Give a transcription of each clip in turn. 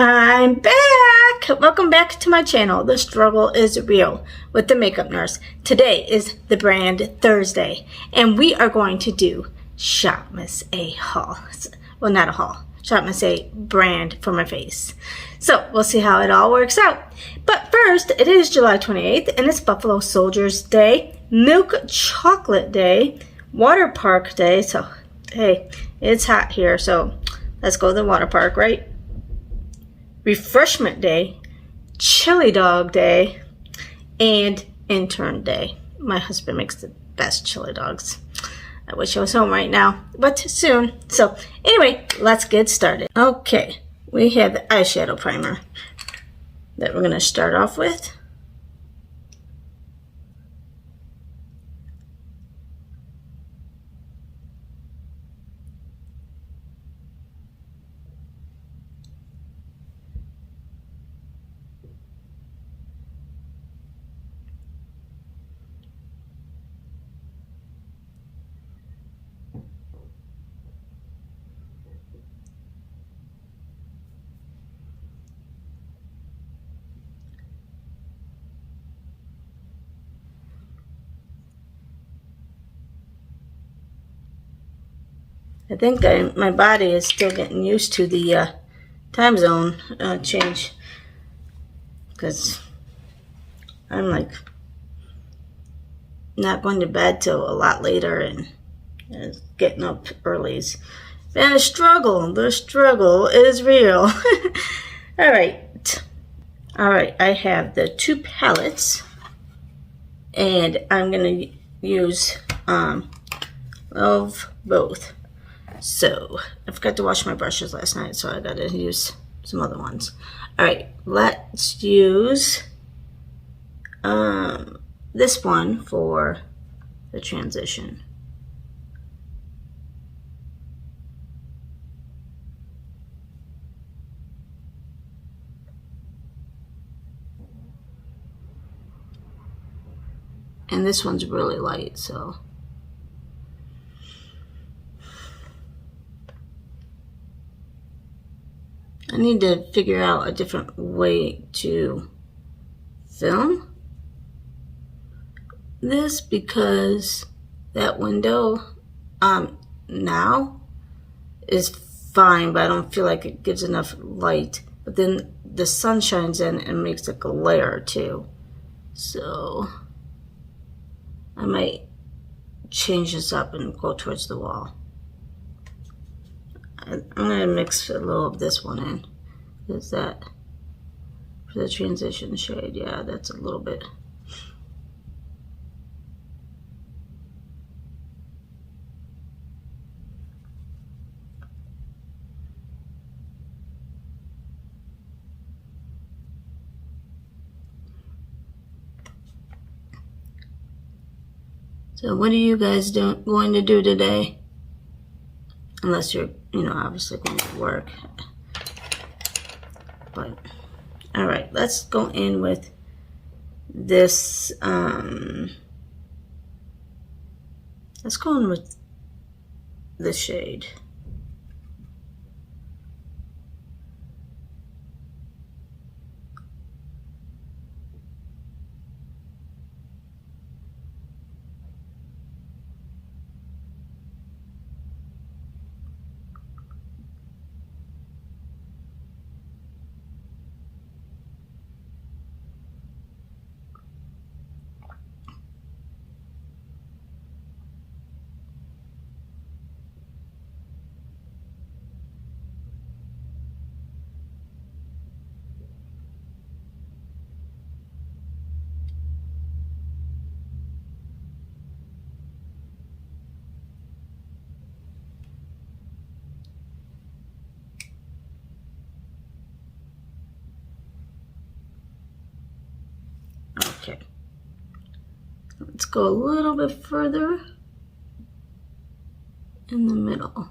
I'm back! Welcome back to my channel. The struggle is real with the makeup nurse. Today is the brand Thursday, and we are going to do Shop Miss A haul. Well, not a haul. Shop Miss A brand for my face. So we'll see how it all works out. But first, it is July 28th, and it's Buffalo Soldiers Day, Milk Chocolate Day, Water Park Day. So, hey, it's hot here, so let's go to the water park, right? Refreshment Day, Chili Dog Day, and Intern Day. My husband makes the best chili dogs. I wish I was home right now, but soon. So anyway, let's get started. Okay, we have the eyeshadow primer that we're going to start off with. I think my body is still getting used to the time zone change, because I'm like not going to bed till a lot later, and getting up early has been a struggle. The struggle is real. All right, I have the two palettes, and I'm gonna use of both. So I forgot to wash my brushes last night, so I gotta use some other ones. All right, let's use this one for the transition. And this one's really light, so I need to figure out a different way to film this, because that window now is fine, but I don't feel like it gives enough light. But then the sun shines in and makes a glare too. So I might change this up and go towards the wall. I'm going to mix a little of this one in. Is that for the transition shade? Yeah, that's a little bit. So what are you guys going to do today? Unless you're, obviously going to work. But, all right, let's go in with this. Let's go in with this shade. Okay. Let's go a little bit further in the middle.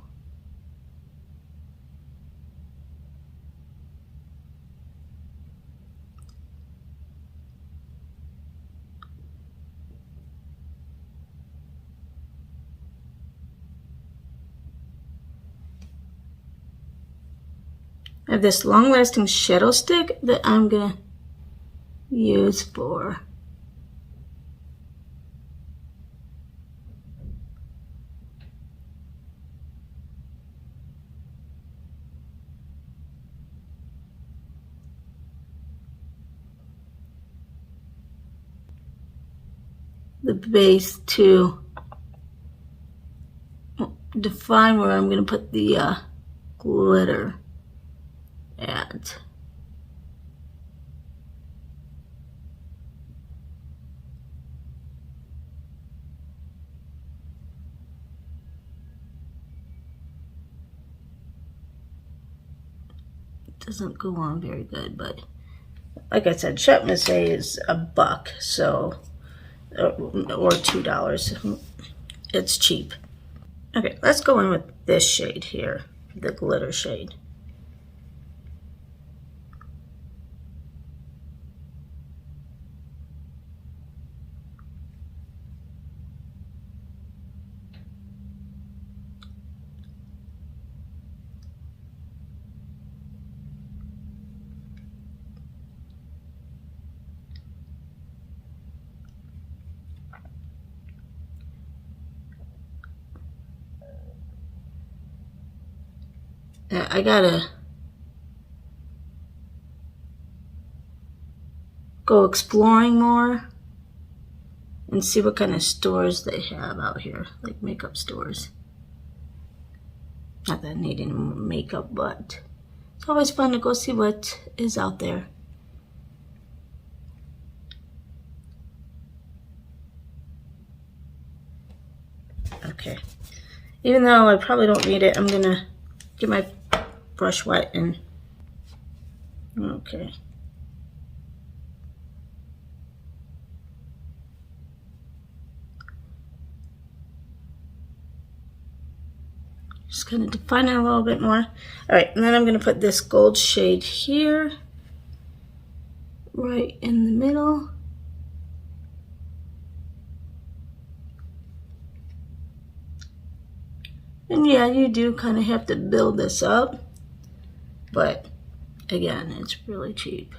I have this long-lasting shadow stick that I'm gonna use for the base to define where I'm going to put the glitter at. It doesn't go on very good, but like I said, Shop Miss A is $1, so or $2. It's cheap. Okay, let's go in with this shade here, the glitter shade. I gotta go exploring more and see what kind of stores they have out here, like makeup stores. Not that I need any makeup, but it's always fun to go see what is out there. Okay. Even though I probably don't need it, I'm gonna get my brush wet and okay. Just kind of define it a little bit more. All right, and then I'm gonna put this gold shade here, right in the middle. And yeah, you do kind of have to build this up, but again, it's really cheap.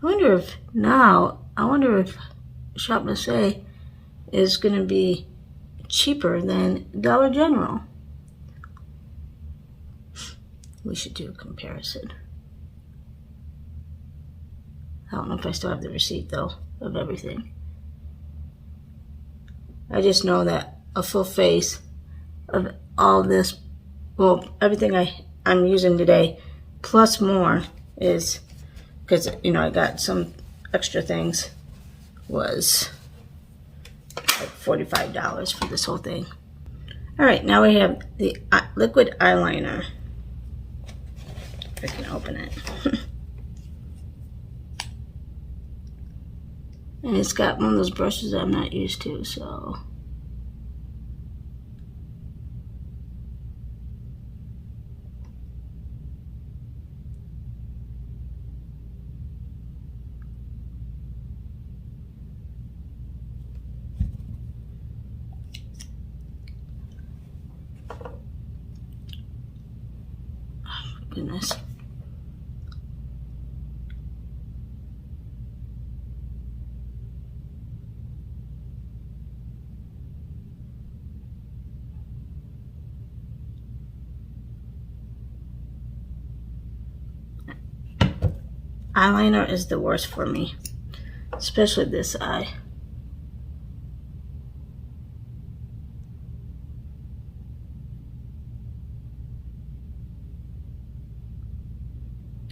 I wonder if Shop Miss A is going to be cheaper than Dollar General. We should do a comparison. I don't know if I still have the receipt though of everything. I just know that a full face of all this, well, everything I'm using today, plus more, is, because, you know, I got some extra things, was like $45 for this whole thing. All right, now we have the liquid eyeliner. If I can open it. And it's got one of those brushes that I'm not used to, so. Oh my goodness. Eyeliner is the worst for me, especially this eye.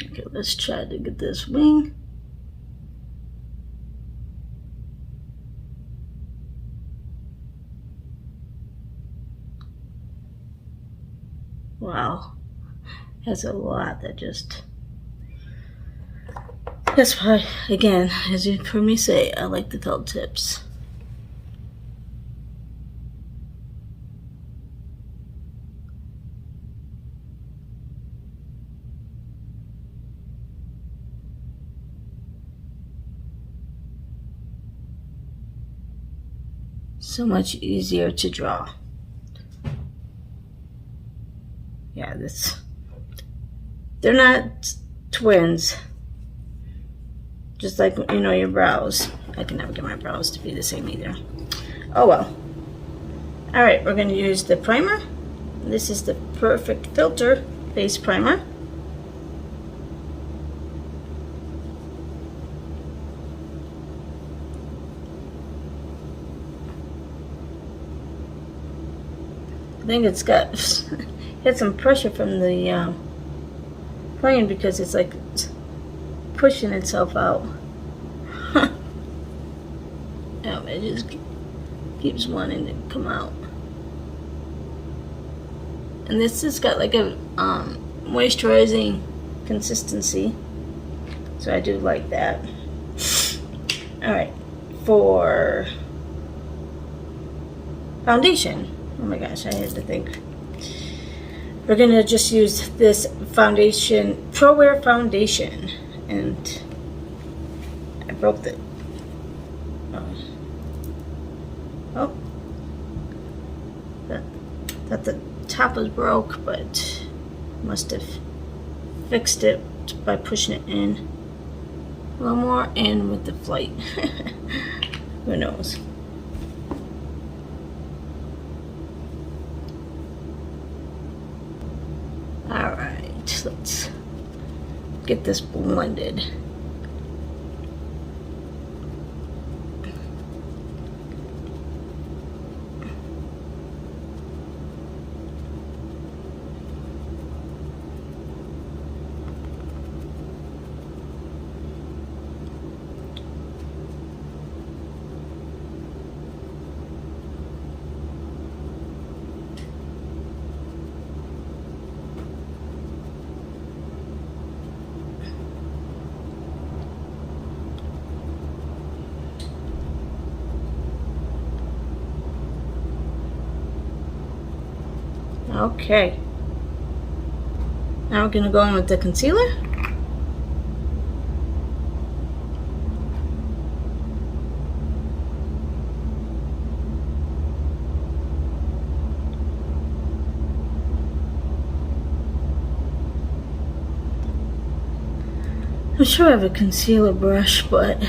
Okay, let's try to get this wing. Wow, that's a lot that just... That's why, again, as you've heard me say, I like the felt tips. So much easier to draw. they're not twins. Just like, you know, your brows. I can never get my brows to be the same either. Oh well. Alright, we're going to use the primer. This is the Perfect Filter Face Primer. I think it's got some pressure from the plane because it's like pushing itself out. Yeah, it just keeps wanting to come out. And this has got like a moisturizing consistency, so I do like that. Alright, for foundation, oh my gosh, I had to think. We're gonna just use this foundation, Pro Wear foundation, and I broke the that the top was broke, but must have fixed it by pushing it in a little more and with the flight. Who knows? Alright, let's get this blended. Okay, now we're going to go in with the concealer. I'm sure I have a concealer brush, but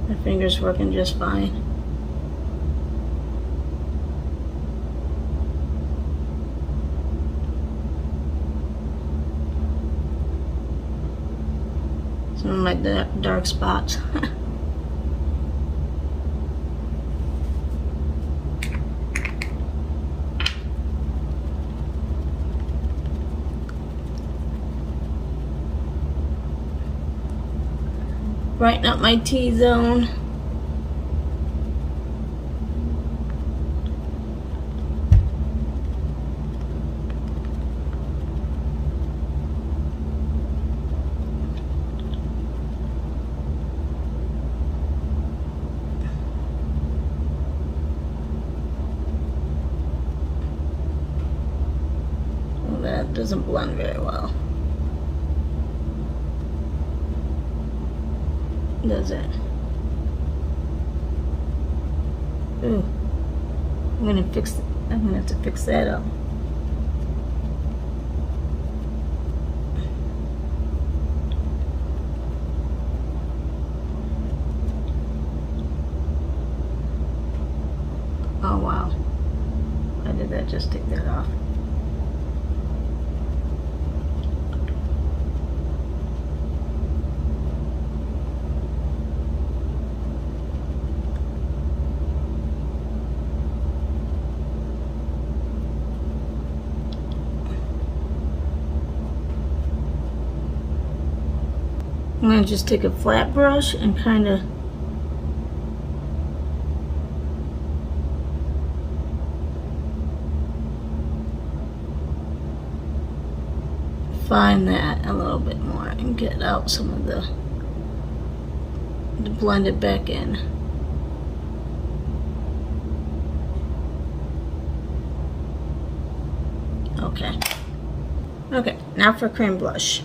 my finger's working just fine. Some of my dark spots. Brighten up my T-zone. That doesn't blend very well, does it? Ooh, I'm gonna have to fix that up. Oh wow, why did that just take that off? I'm going to just take a flat brush and kind of fine that a little bit more and get out some of the blend it back in. Okay. Okay, now for cream blush.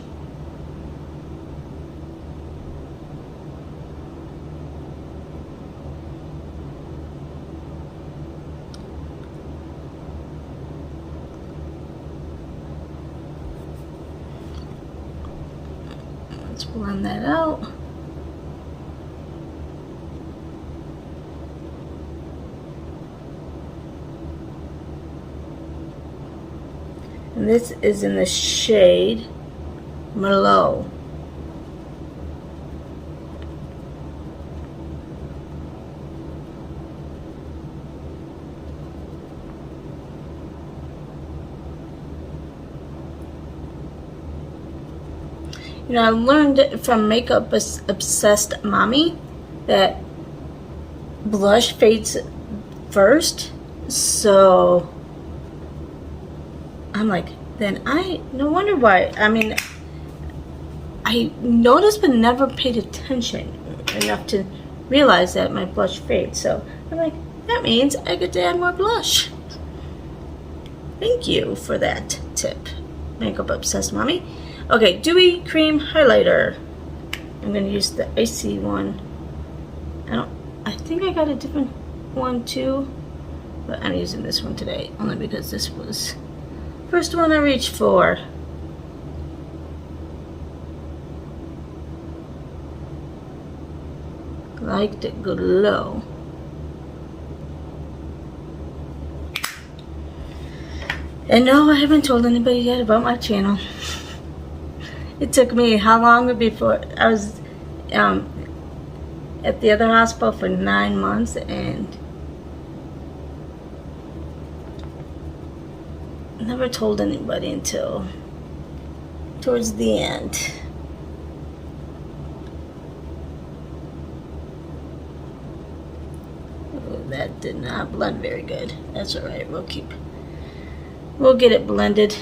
Let's blend that out. And this is in the shade Merlot. You know, I learned from Makeup Obsessed Mommy that blush fades first. So I'm like, then no wonder why. I mean, I noticed but never paid attention enough to realize that my blush fades. So I'm like, that means I get to add more blush. Thank you for that tip, Makeup Obsessed Mommy. Okay, Dewy Cream Highlighter. I'm gonna use the icy one. I think I got a different one too, but I'm using this one today only because this was the first one I reached for. Like the glow. And no, I haven't told anybody yet about my channel. It took me how long before I was at the other hospital for 9 months, and never told anybody until towards the end. Oh, that did not blend very good. That's all right. We'll get it blended.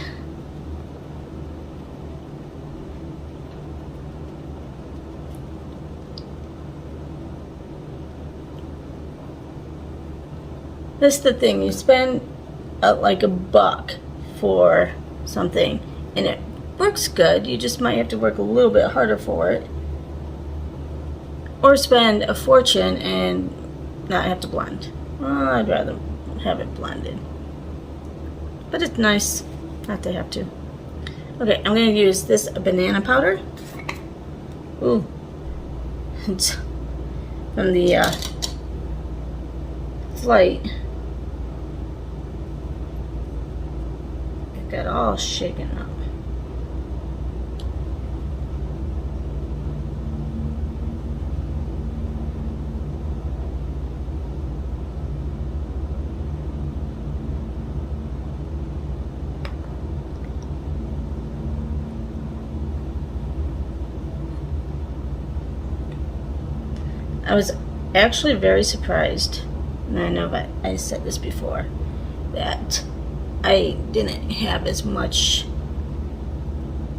That's the thing, you spend like $1 for something and it works good, you just might have to work a little bit harder for it, or spend a fortune and not have to blend. Well, I'd rather have it blended, but it's nice not to have to. Okay, I'm going to use this banana powder. Ooh, it's from the Flight. Got all shaken up. I was actually very surprised, and I know that I said this before, that I didn't have as much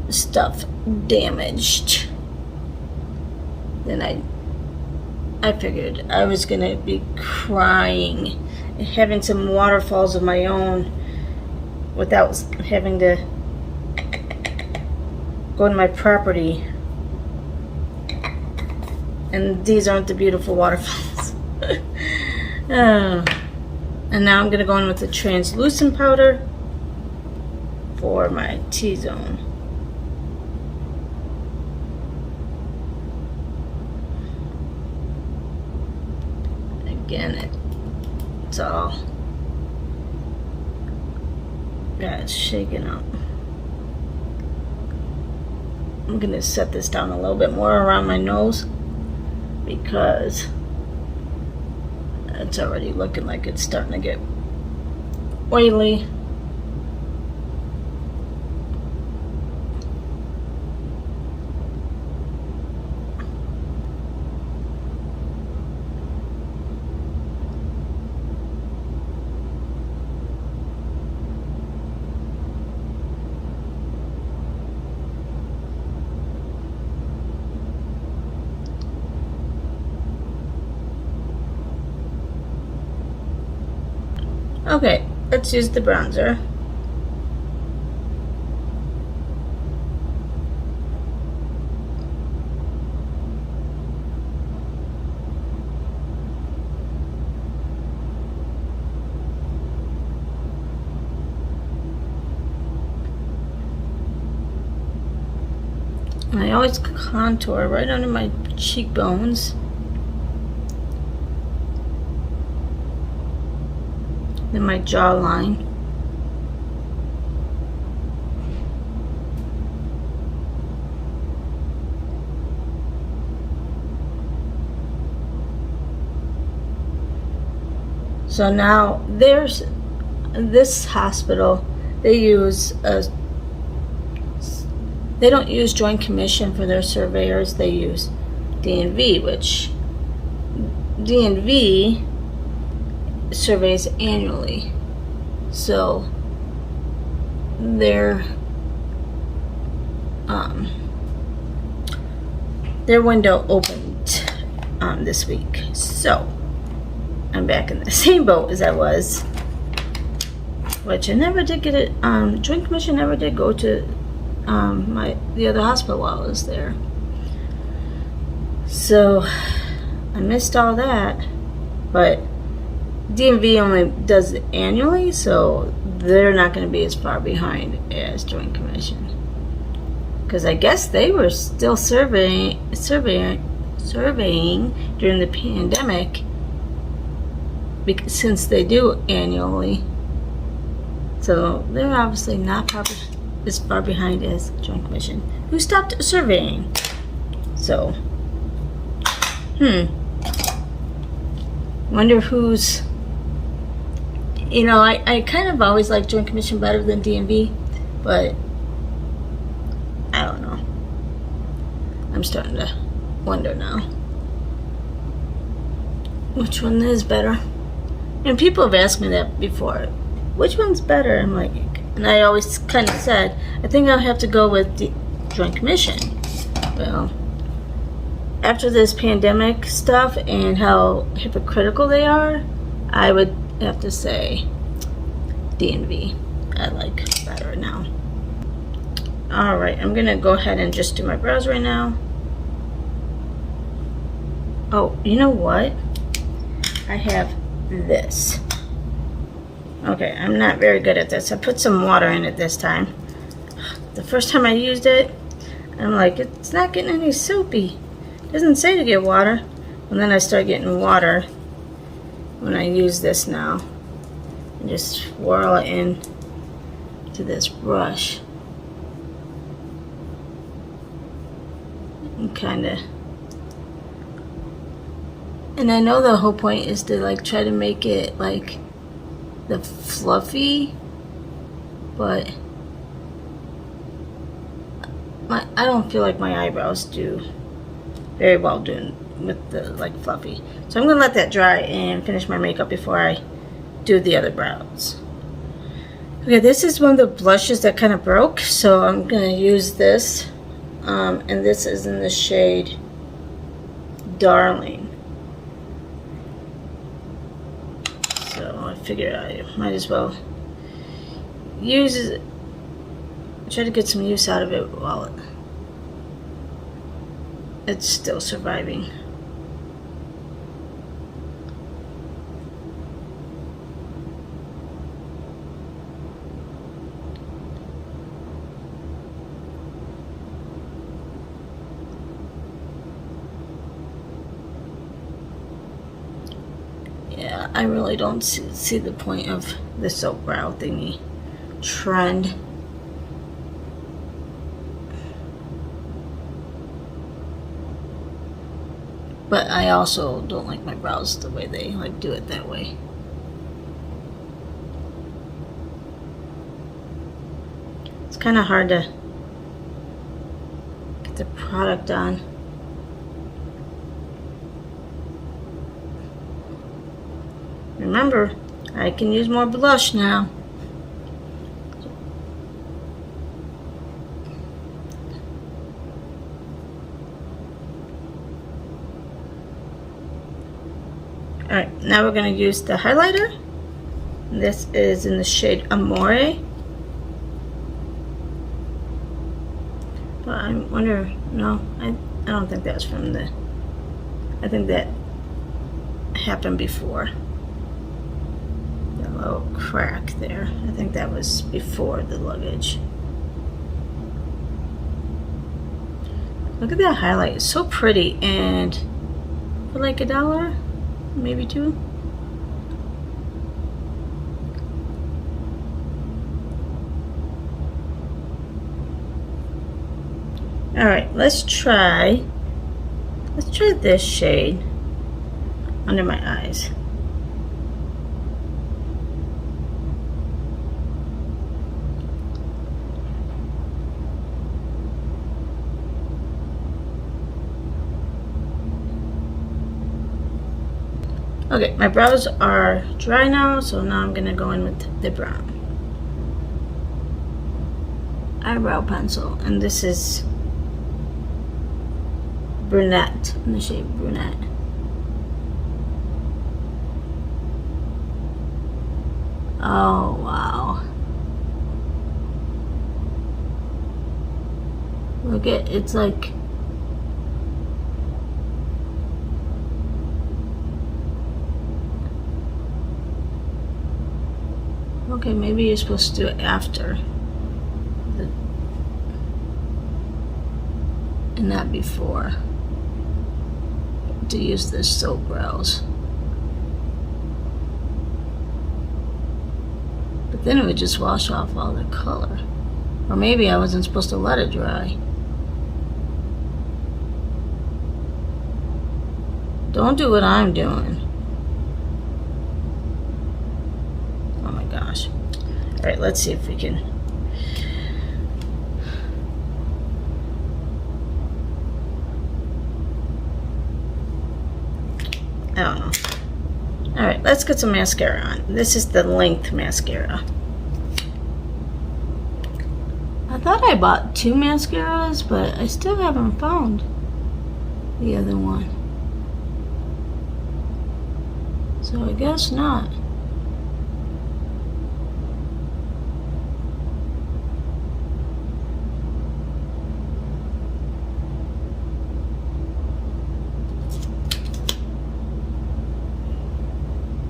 stuff damaged than I figured. I was gonna be crying and having some waterfalls of my own without having to go to my property. And these aren't the beautiful waterfalls. And now I'm going to go in with the translucent powder for my T-zone. Again, it's all got shaken up. I'm going to set this down a little bit more around my nose because it's already looking like it's starting to get oily. Okay, let's use the bronzer. And I always contour right under my cheekbones. Then my jawline. So now there's this hospital, they don't use Joint Commission for their surveyors, they use DNV, which DNV surveys annually. So their window opened this week. So I'm back in the same boat as I was, which I never did get it. Joint Commission never did go to the other hospital while I was there. So I missed all that, but DMV only does it annually, so they're not going to be as far behind as Joint Commission. Because I guess they were still surveying during the pandemic, since they do annually. So they're obviously not as far behind as Joint Commission, who stopped surveying. So, wonder who's, I kind of always like Joint Commission better than DMV, but I don't know. I'm starting to wonder now which one is better. And people have asked me that before. Which one's better? I'm like, and I always kind of said, I think I'll have to go with the Joint Commission. Well, after this pandemic stuff and how hypocritical they are, I would have to say DNV I like better now. Alright, I'm gonna go ahead and just do my brows right now. Oh, you know what? I have this. Okay, I'm not very good at this. I put some water in it this time. The first time I used it, I'm like, it's not getting any soapy. It doesn't say to get water. And then I start getting water when I use this now. And just swirl it in to this brush. And kinda. And I know the whole point is to like try to make it like the fluffy, but I don't feel like my eyebrows do very well doing with the like fluffy. So I'm gonna let that dry and finish my makeup before I do the other brows. Okay, this is one of the blushes that kind of broke, so I'm gonna use this, and this is in the shade Darling. So I figured I might as well use it, try to get some use out of it while it's still surviving. Yeah, I really don't see the point of the soap brow thingy trend. But I also don't like my brows the way they like do it that way. It's kind of hard to get the product on. Remember, I can use more blush now. Alright, now we're going to use the highlighter. This is in the shade Amore. But I wonder, no, I don't think that's from the, I think that happened before. A little crack there. I think that was before the luggage. Look at that highlight. It's so pretty, and for like $1, maybe $2. Alright, let's try this shade under my eyes. Okay, my brows are dry now, so now I'm gonna go in with the brown eyebrow pencil, and this is brunette, in the shade brunette. Oh wow, look at, it's like, okay, maybe you're supposed to do it after and not before, to use the soap brows. But then it would just wash off all the color. Or maybe I wasn't supposed to let it dry. Don't do what I'm doing. Oh my gosh. Alright, let's see if we can. I don't know. Alright, let's get some mascara on. This is the Length mascara. I thought I bought 2 mascaras, but I still haven't found the other one. So I guess not.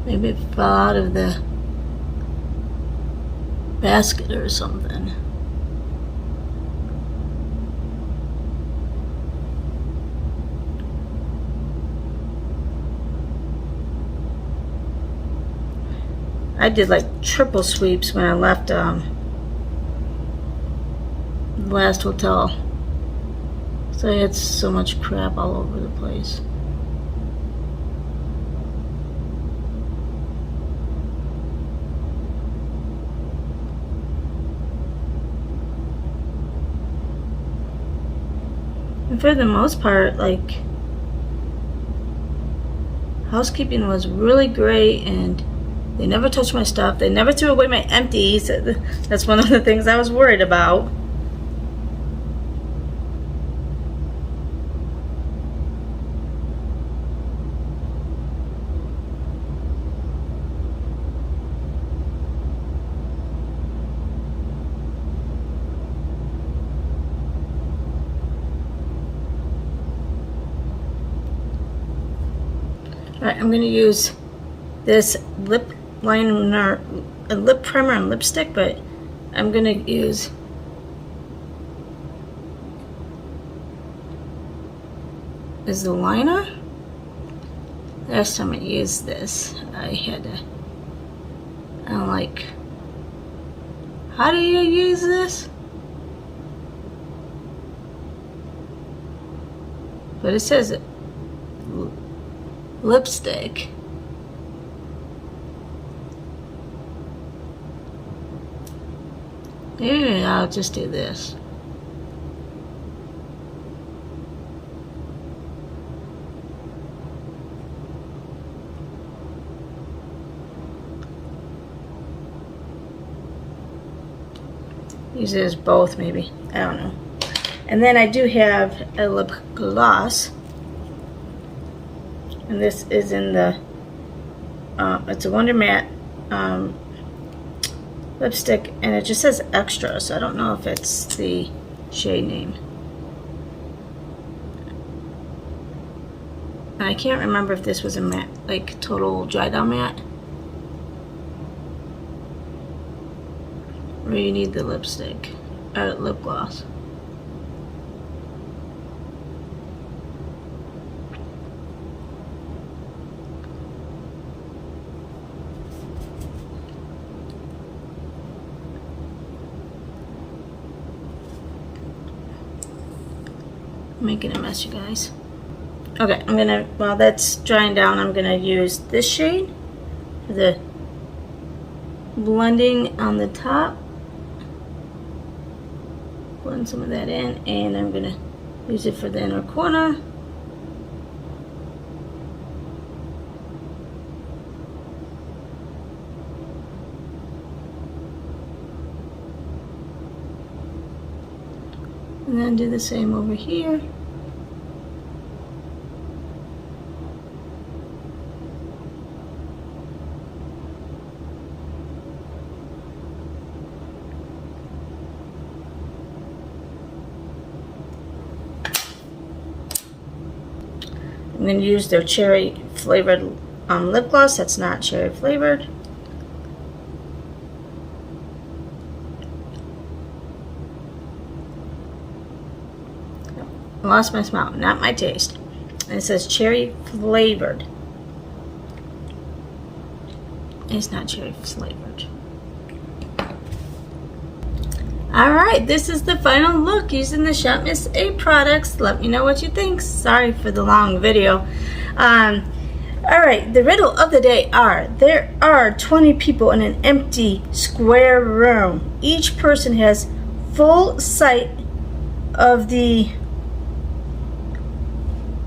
Maybe it fell out of the basket or something. I did like triple sweeps when I left the last hotel. So I had so much crap all over the place. And for the most part, like, housekeeping was really great, and they never touched my stuff. They never threw away my empties. That's one of the things I was worried about. Alright, I'm going to use this lip liner, a lip primer and lipstick, but I'm going to use is the liner. Last time I used this, I had to, I'm like, how do you use this? But it says lipstick. Maybe I'll just do this. Use it as both, maybe. I don't know. And then I do have a lip gloss. And this is in the, it's a Wonder Matte lipstick, and it just says extra, so I don't know if it's the shade name. And I can't remember if this was a matte, like total dry down matte, or you need the lipstick, lip gloss. making a mess, you guys. Okay, I'm gonna, while that's drying down, I'm gonna use this shade for the blending on the top. Blend some of that in, and I'm gonna use it for the inner corner. And then do the same over here. I'm going to use their cherry flavored lip gloss. That's not cherry flavored. I lost my smell, not my taste. And it says cherry flavored. It's not cherry flavored. Alright, this is the final look using the Shop Miss A products. Let me know what you think. Sorry for the long video. Alright, the riddle of the day are, there are 20 people in an empty square room. Each person has full sight of the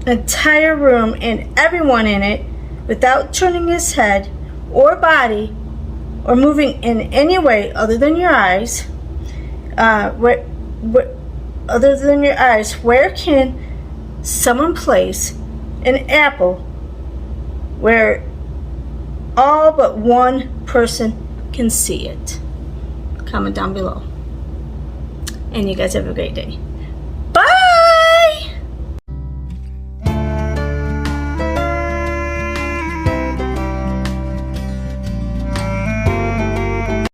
entire room and everyone in it without turning his head or body or moving in any way other than your eyes. Other than your eyes, where can someone place an apple where all but one person can see it? Comment down below. And you guys have a great day.